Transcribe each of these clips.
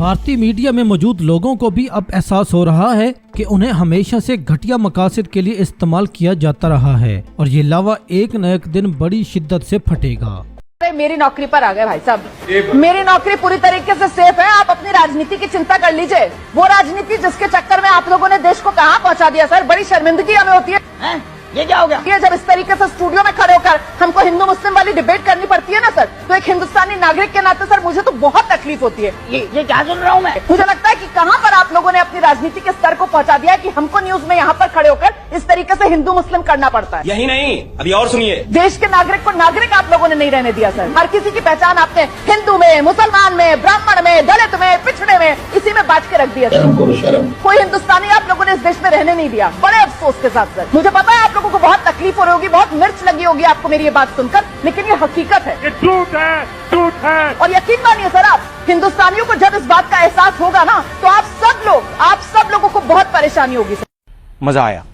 भारतीय मीडिया में मौजूद लोगों को भी अब एहसास हो रहा है कि उन्हें हमेशा से घटिया मकासद के लिए इस्तेमाल किया जाता रहा है और ये लावा एक न एक दिन बड़ी शिद्दत से फटेगा। मेरी नौकरी पर आ गए भाई साहब, मेरी नौकरी पूरी तरीके से सेफ है। आप अपनी राजनीति की चिंता कर लीजिए। वो राजनीति जिसके चक्कर में आप लोगों ने देश को कहां पहुंचा दिया सर, बड़ी शर्मिंदगी हमें होती है। ये क्या हो गया? ये जब इस तरीके से स्टूडियो में खड़े होकर हमको हिंदू मुस्लिम वाली डिबेट करनी पड़ती है ना सर, तो एक हिंदुस्तानी नागरिक के नाते सर मुझे तो बहुत तकलीफ होती है। ये क्या सुन रहा हूँ मैं? मुझे लगता है कि कहां पर आप लोगों ने अपनी राजनीति के स्तर को पहुंचा दिया है कि हमको न्यूज में यहाँ पर खड़े होकर इस तरीके से हिंदू मुस्लिम करना पड़ता है। यही नहीं, अभी और सुनिए। देश के नागरिक को नागरिक आप लोगों ने नहीं रहने दिया सर। हर किसी की पहचान आपने हिंदू में, मुसलमान में, ब्राह्मण में, दलित में, पिछड़े में, इसी में बांट के रख दिया सर। कोई हिंदुस्तानी आप लोगों ने इस देश में रहने नहीं दिया, बड़े अफसोस के साथ सर। मुझे पता है आप लोगों को बहुत तकलीफ हो रही होगी, बहुत मिर्च लगी होगी आपको मेरी ये बात सुनकर, लेकिन ये हकीकत है, ये झूठ है। और यकीन मानिए सर, आप हिंदुस्तानियों को जब इस बात का एहसास होगा ना, तो आप सब लोगों को बहुत परेशानी होगी सर। मजा आया,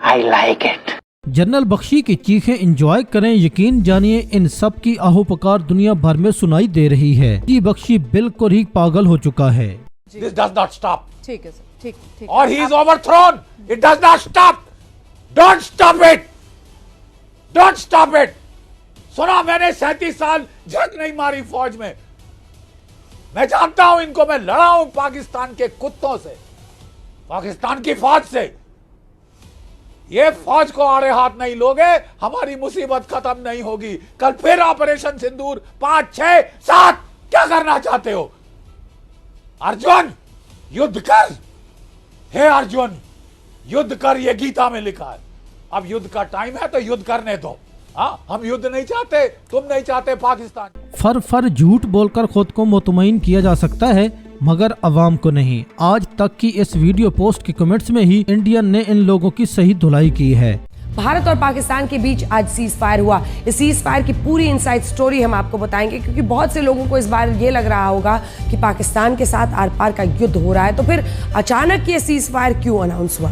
I like it. General Bakshi की चीखें एंजॉय करें, यकीन जानिए इन सब की आहो पुकार दुनिया भर में सुनाई दे रही है। जी बख्शी बिल्कुल ही पागल हो चुका है। This does not stop. ठीक है सर, ठीक। और he is overthrown. It does not stop. Don't stop it. Don't stop it. सुना मैंने 37 साल झक नहीं मारी फौज में। मैं जानता हूं इनको, मैं लड़ा हूं पाकिस्तान के कुत्तों से, पाकिस्तान की फौज से। ये फौज को आड़े हाथ नहीं लोगे, हमारी मुसीबत खत्म नहीं होगी। कल फिर ऑपरेशन सिंदूर 5, 6, 7 क्या करना चाहते हो? अर्जुन युद्ध कर, हे अर्जुन युद्ध कर, ये गीता में लिखा है। अब युद्ध का टाइम है तो युद्ध करने दो। हाँ, हम युद्ध नहीं चाहते, तुम नहीं चाहते पाकिस्तान। फर झूठ बोलकर खुद को मुतमईन किया जा सकता है, मगर अवाम को नहीं। आज तक की इस वीडियो पोस्ट के कमेंट्स में ही इंडियन ने इन लोगों की सही धुलाई की है। भारत और पाकिस्तान के बीच आज सीज फायर हुआ। इस सीज फायर की पूरी इनसाइड स्टोरी हम आपको बताएंगे, क्योंकि बहुत से लोगों को इस बार ये लग रहा होगा कि पाकिस्तान के साथ आर पार का युद्ध हो रहा है, तो फिर अचानक ये सीज फायर क्यों अनाउंस हुआ,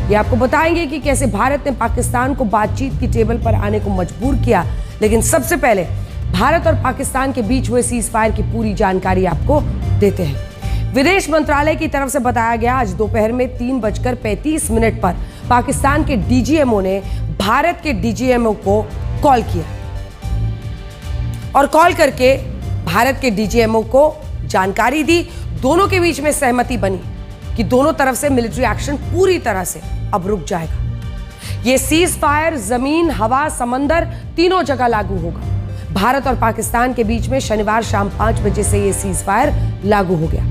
ये आपको बताएंगे कि कैसे भारत ने पाकिस्तान को बातचीत की टेबल पर आने को मजबूर किया। लेकिन सबसे पहले भारत और पाकिस्तान के बीच हुए सीज फायर की पूरी जानकारी आपको देते हैं। विदेश मंत्रालय की तरफ से बताया गया, आज दोपहर में 3:35 पर पाकिस्तान के डीजीएमओ ने भारत के डीजीएमओ को कॉल किया और कॉल करके भारत के डीजीएमओ को जानकारी दी। दोनों के बीच में सहमति बनी कि दोनों तरफ से मिलिट्री एक्शन पूरी तरह से अब रुक जाएगा। ये सीज फायर जमीन, हवा, समंदर तीनों जगह लागू होगा। भारत और पाकिस्तान के बीच में शनिवार शाम 5 बजे से ये सीज फायर लागू हो गया।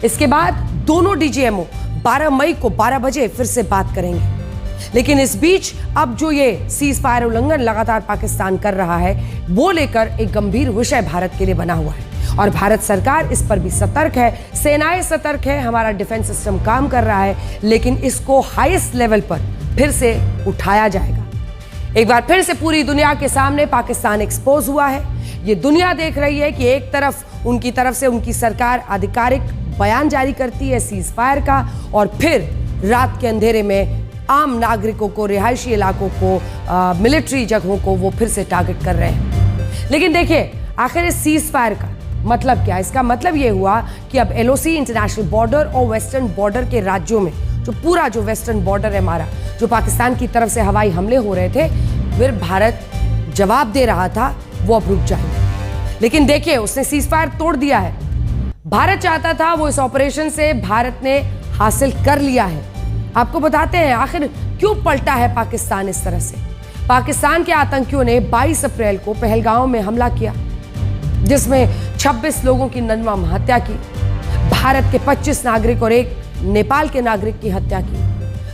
इसके बाद दोनों डीजीएमओ 12 मई को 12 बजे फिर से बात करेंगे। लेकिन इस बीच अब जो ये सीज फायर उल्लंघन लगातार पाकिस्तान कर रहा है, वो लेकर एक गंभीर विषय भारत के लिए बना हुआ है और भारत सरकार इस पर भी सतर्क है। सेनाएं सतर्क है, हमारा डिफेंस सिस्टम काम कर रहा है, लेकिन इसको हाईएस्ट लेवल पर फिर से उठाया जाएगा। एक बार फिर से पूरी दुनिया के सामने पाकिस्तान एक्सपोज हुआ है। ये दुनिया देख रही है कि एक तरफ से उनकी सरकार आधिकारिक बयान जारी करती है सीज फायर का, और फिर रात के अंधेरे में आम नागरिकों को, रिहायशी इलाकों को, मिलिट्री जगहों को वो फिर से टारगेट कर रहे हैं। लेकिन देखिए आखिर इस सीज फायर का मतलब क्या? इसका मतलब ये हुआ कि अब एलओसी, इंटरनेशनल बॉर्डर और वेस्टर्न बॉर्डर के राज्यों में जो वेस्टर्न बॉर्डर है हमारा, जो पाकिस्तान की तरफ से हवाई हमले हो रहे थे, फिर भारत जवाब दे रहा था, वो अब रुक जाएंगे। लेकिन देखिए उसने सीज फायर तोड़ दिया है। भारत चाहता था, वो इस ऑपरेशन से भारत ने हासिल कर लिया है। आपको बताते हैं आखिर क्यों पलटा है पाकिस्तान इस तरह से। पाकिस्तान के आतंकियों ने 22 अप्रैल को पहलगाम में हमला किया, जिसमें 26 लोगों की निर्मम हत्या की। भारत के 25 नागरिक और एक नेपाल के नागरिक की हत्या की।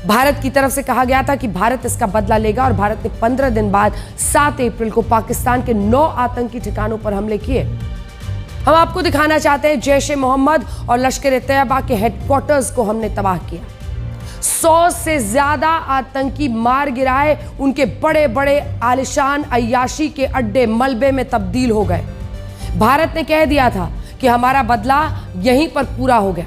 भारत की तरफ से कहा गया था कि भारत इसका बदला लेगा और भारत ने 15 दिन बाद 7 अप्रैल को पाकिस्तान के 9 आतंकी ठिकानों पर हमले किए। हम आपको दिखाना चाहते हैं, जैश ए मोहम्मद और लश्कर-ए-तैयबा के हेडक्वार्टर्स को हमने तबाह किया। 100 से ज्यादा आतंकी मार गिराए, उनके बड़े बड़े आलिशान अय्याशी के अड्डे मलबे में तब्दील हो गए। भारत ने कह दिया था कि हमारा बदला यहीं पर पूरा हो गया।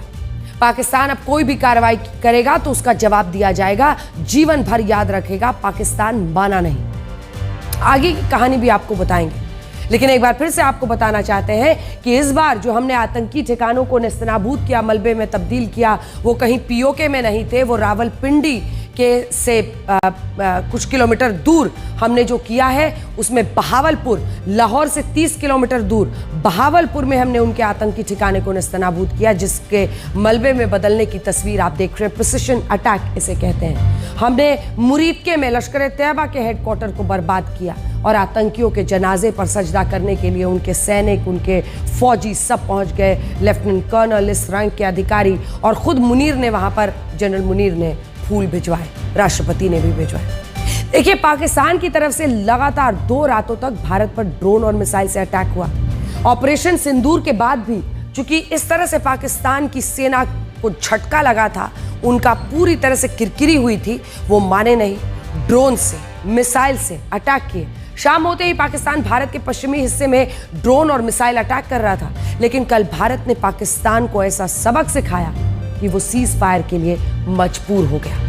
पाकिस्तान अब कोई भी कार्रवाई करेगा तो उसका जवाब दिया जाएगा, जीवन भर याद रखेगा, पाकिस्तान माना नहीं। आगे की कहानी भी आपको बताएंगे। लेकिन एक बार फिर से आपको बताना चाहते हैं कि इस बार जो हमने आतंकी ठिकानों को नेस्तनाबूद किया, मलबे में तब्दील किया, वो कहीं पीओके में नहीं थे, वो रावलपिंडी के से कुछ किलोमीटर दूर हमने जो किया है, उसमें बहावलपुर, लाहौर से 30 किलोमीटर दूर बहावलपुर में हमने उनके आतंकी ठिकाने को नेस्तनाबूद किया, जिसके मलबे में बदलने की तस्वीर आप देख रहे हैं। प्रिसिशन अटैक इसे कहते हैं। हमने मुरीदके में लश्कर तैयबा के हेडक्वार्टर को बर्बाद किया और आतंकियों के जनाजे पर सजदा करने के लिए उनके सैनिक, उनके फौजी सब पहुंच गए। लेफ्टिनेंट कर्नल, इस रैंक के अधिकारी और खुद मुनीर ने वहां पर, जनरल मुनीर ने फूल भिजवाए, राष्ट्रपति ने भी भिजवाए। देखिए, पाकिस्तान की तरफ से लगातार 2 रातों तक भारत पर ड्रोन और मिसाइल से अटैक हुआ। ऑपरेशन सिंदूर के बाद भी चूंकि इस तरह से पाकिस्तान की सेना को झटका लगा था, उनका पूरी तरह से किरकिरी हुई थी, वो माने नहीं, ड्रोन से, मिसाइल से अटैक किए। शाम होते ही पाकिस्तान भारत के पश्चिमी हिस्से में ड्रोन और मिसाइल अटैक कर रहा था, लेकिन कल भारत ने पाकिस्तान को ऐसा सबक सिखाया कि वो सीज फायर के लिए मजबूर हो गया।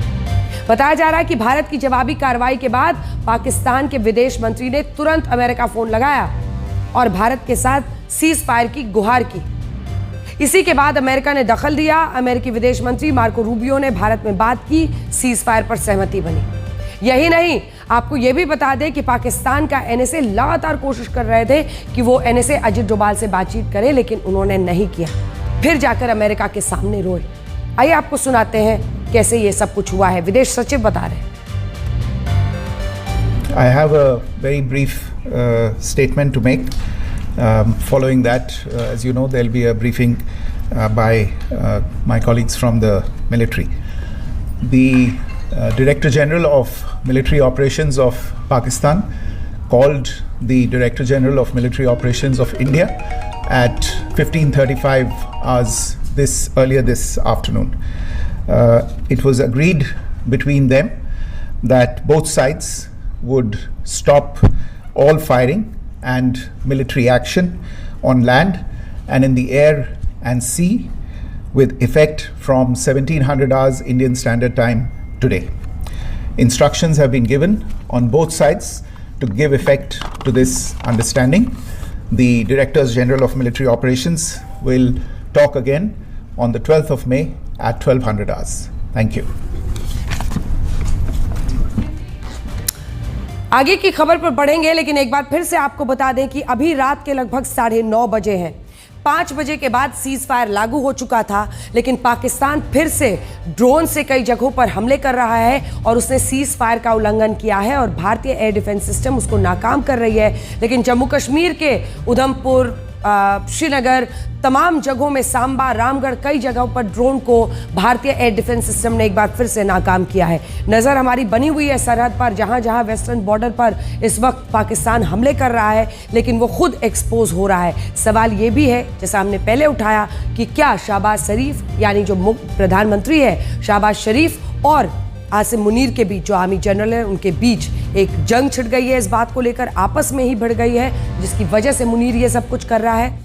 बताया जा रहा है कि भारत की जवाबी कार्रवाई के बाद पाकिस्तान के विदेश मंत्री ने तुरंत अमेरिका फोन लगाया और भारत के साथ सीज फायर की गुहार की। इसी के बाद अमेरिका ने दखल दिया। अमेरिकी विदेश मंत्री मार्को रूबियो ने भारत में बात की, सीज फायर पर सहमति बनी। यही नहीं, आपको यह भी बता दें कि पाकिस्तान का एनएसए लगातार कोशिश कर रहे थे कि वो एनएसए अजित डोभाल से बातचीत करे, लेकिन उन्होंने नहीं किया। फिर जाकर अमेरिका के सामने रोए। आइए आपको सुनाते हैं कैसे ये सब कुछ हुआ है। विदेश सचिव बता रहे हैं। I have a very brief statement to make. Following that, as you know, there will be a briefing by my colleagues from the military. The Director General of Military Operations of Pakistan called the Director General of Military Operations of India at 15:35 hours earlier this afternoon. It was agreed between them that both sides would stop all firing and military action on land and in the air and sea with effect from 1700 hours Indian Standard Time today. Instructions have been given on both sides to give effect to this understanding. The Directors General of Military Operations will talk again on the 12th of May at 1200 hours. Thank you. आगे की खबर पर बढ़ेंगे, लेकिन एक बार फिर से आपको बता दें कि अभी रात के लगभग 9:30 बजे हैं। 5 बजे के बाद सीज फायर लागू हो चुका था, लेकिन पाकिस्तान फिर से ड्रोन से कई जगहों पर हमले कर रहा है और उसने सीज फायर का उल्लंघन किया है और भारतीय एयर डिफेंस सिस्टम उसको नाकाम कर रही है। लेकिन जम्मू कश्मीर के उधमपुर, श्रीनगर, तमाम जगहों में, सांबा, रामगढ़, कई जगहों पर ड्रोन को भारतीय एयर डिफेंस सिस्टम ने एक बार फिर से नाकाम किया है। नज़र हमारी बनी हुई है सरहद पर, जहां जहां वेस्टर्न बॉर्डर पर इस वक्त पाकिस्तान हमले कर रहा है, लेकिन वो खुद एक्सपोज हो रहा है। सवाल ये भी है, जैसा हमने पहले उठाया, कि क्या शहबाज शरीफ, यानी जो प्रधानमंत्री है शहबाज शरीफ, और आसिम मुनीर के बीच, जो आर्मी जनरल है, उनके बीच एक जंग छिड़ गई है। इस बात को लेकर आपस में ही भिड़ गई है, जिसकी वजह से मुनीर ये सब कुछ कर रहा है।